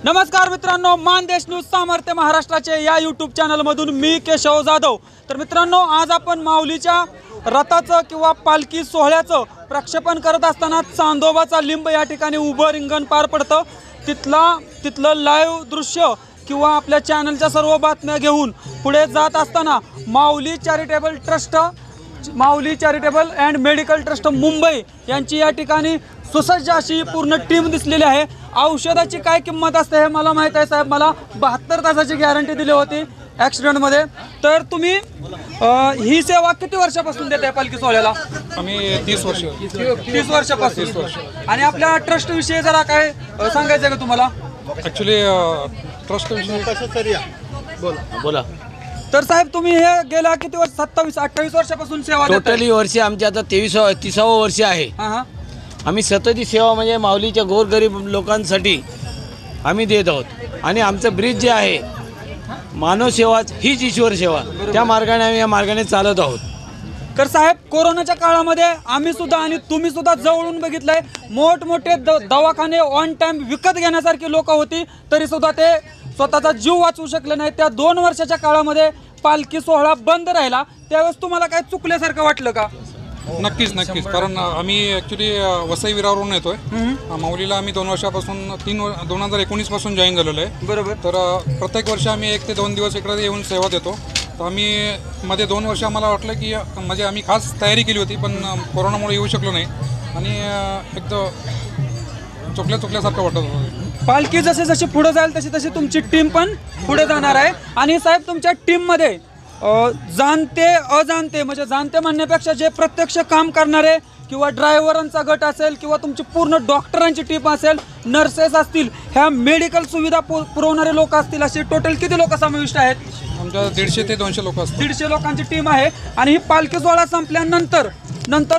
नमस्कार मित्रांनो, मानदेश न्यूज सामर्थ्य महाराष्ट्राचे या यूट्यूब चॅनलमधून मी केशव जाधव। तर मित्रांनो, आज आपण माऊलीच्या रथाचं किंवा पालखी सोहळ्याचं प्रक्षेपण करत असताना चांदोबाचा लिंब या ठिकाणी उभं रिंगण पार पडतं। तिथलं लाईव्ह दृश्य किंवा आपल्या चॅनलच्या सर्व बातम्या घेऊन पुढे जात असताना Mauli charitable and medical trust Mumbai यांची या ठिकाणी सुसज्ज अशी पूर्ण टीम दिसलेली आहे। औषधाची काय किंमत असते हे मला माहीत आहे साहेब, मला 72 तासाची गॅरंटी दिली होती ॲक्सिडेंटमध्ये। तर तुम्ही ही सेवा किती वर्षापासून देताय पालखी सोहळ्याला? आम्ही 30 वर्षापासून। आणि आपल्या ट्रस्ट विषयी जरा काय सांगायचं का तुम्हाला? ॲक्च्युली ट्रस्ट विषयी बोला। तर साहेब, तुम्ही हे गेल्या किती वर्ष 27-28 वर्षापासून सेवा देताय? टोटली वर्ष आमची आता 30वे वर्ष आहे। आम्ही सततची सेवा म्हणजे माऊलीच्या गोरगरीब लोकांसाठी आम्ही देत आहोत आणि आमचं ब्रिज जे आहे मानव सेवा हीच ईश्वर सेवा, त्या मार्गाने आम्ही या मार्गाने चालत आहोत। तर साहेब, कोरोनाच्या काळामध्ये आम्ही सुद्धा आणि तुम्ही सुद्धा जवळून बघितलंय, मोठमोठे दवाखाने ऑन टाइम विकत घेण्यासारखी लोक होती, तरी सुद्धा ते स्वतःचा जीव वाचवू शकले नाही। त्या 2 वर्षाच्या काळामध्ये पालखी सोहळा बंद राहिला, त्यावेळेस तुम्हाला काय चुकल्यासारखं वाटलं का? नक्कीच, कारण आम्ही ॲक्च्युली वसई विरावरून येतोय। माऊलीला आम्ही 2 वर्षापासून 2019 पासून जॉईन झालेलो आहे। बरोबर। तर प्रत्येक वर्षी आम्ही 1 ते 2 दिवस इकडे येऊन सेवा देतो। तर आम्ही मध्ये 2 वर्ष आम्हाला वाटलं की म्हणजे आम्ही खास तयारी केली होती, पण कोरोनामुळे येऊ शकलो नाही आणि एकदम चुकल्यासारखं वाटत होतं। पालखी जसे जशी पुढे जाईल तशी तशी तुमची टीम पण पुढे जाणार आहे। आणि साहेब, तुमच्या टीममध्ये जाणते अजाणते, म्हणजे जाणते म्हणण्यापेक्षा जे प्रत्यक्ष काम करणारे किंवा ड्रायव्हरांचा गट असेल किंवा तुमची पूर्ण डॉक्टरांची टीम असेल, नर्सेस असतील, ह्या मेडिकल सुविधा पुरवणारे लोक असतील, असे टोटल किती लोक समाविष्ट आहेत? आमच्या 150 ते 200 लोक असतात। 150 लोकांची टीम आहे। आणि ही पालखी सोहळा संपल्यानंतर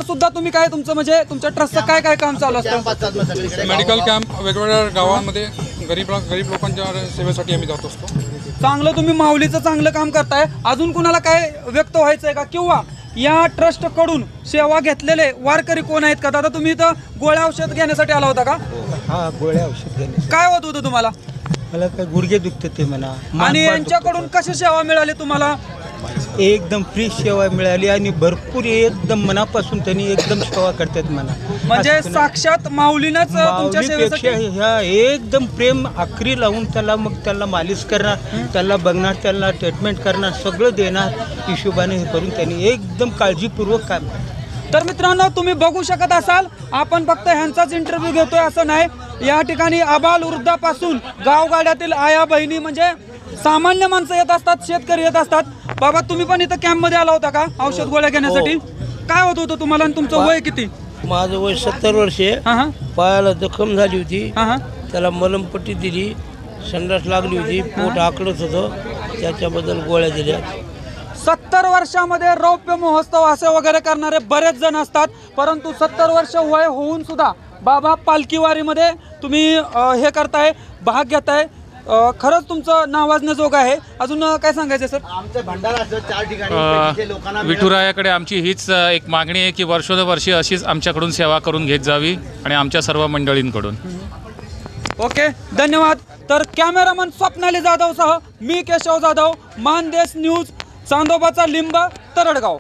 सुद्धा तुम्ही काय तुमचं म्हणजे तुमच्या ट्रस्टचं काय काम चालू असतं? मेडिकल कॅम्प वेगवेगळ्या गावांमध्ये गरीब लोकांच्या सेवेसाठी आम्ही जात असतो। चांगलं, तुम्ही माऊलीचं चांगलं काम करताय। अजून कुणाला काय व्यक्त व्हायचं आहे का, किंवा या ट्रस्ट कडून सेवा घेतलेले वारकरी कोण आहेत का? दादा, तुम्ही इथं गोळ्या औषध घेण्यासाठी आला होता का? हा, गोळ्या औषध घेणे। काय होत होतं तुम्हाला? मला काय गुडघे दुखते ते म्हणा। आणि यांच्याकडून कशी सेवा मिळाली तुम्हाला? एकदम फ्री सेवा मिळाली आणि भरपूर एकदम मनापासून त्यांनी एकदम सेवा करतात म्हणा। म्हणजे साक्षात माऊलीनंच तुमच्या सेवेसाठी ह्या एकदम प्रेम आखरी लावून त्याला मालिश करणार, त्याला बघणार, त्याला ट्रीटमेंट करणार, सगळं देणार हिशोबाने हे करून त्यांनी एकदम काळजीपूर्वक काम। तर मित्रांनो, तुम्ही बघू शकत असाल, आपण फक्त ह्यांचाच इंटरव्ह्यू घेतोय असं नाही। या ठिकाणी आबाल वृद्धापासून गावगाड्यातील आया बहिणी, म्हणजे सामान्य माणसं येत असतात, शेतकरी येत असतात। बाबा, तुम्ही पण इथं कॅम्पमध्ये आला होता का औषध गोळ्या घेण्यासाठी? काय होत होतं तुम्हाला आणि तुमचं वय किती? माझं वय 70 वर्षे। पायाला जखम झाली होती, त्याला मलमपट्टी दिली, संडास लागली होती, पोट आकडत होतं, त्याच्याबद्दल गोळ्या दिल्या। 70 वर्षामध्ये रौप्य महोत्सव असे वगैरे करणारे बरेच जण असतात, परंतु 70 वर्ष वय होऊन सुद्धा बाबा पालखीवारीमध्ये तुम्ही हे करताय, भाग घेताय। खरंच तुमचं नावाजण्याजोग आहे। अजून काय सांगायचं सर? आमचं भंडारा असं 4 ठिकाणी लोकांना विठुरायाकडे आमची हीच एक मागणी आहे की वर्षोनवर्षी अशीच आमच्याकडून सेवा करून घेत जावी आणि आमच्या सर्व मंडळींकडून। ओके, धन्यवाद। तर कॅमेरामन स्वप्नाली जाधव सह मी केशव जाधव, मानदेश न्यूज, चांदोबाचा लिंब, तरडगाव।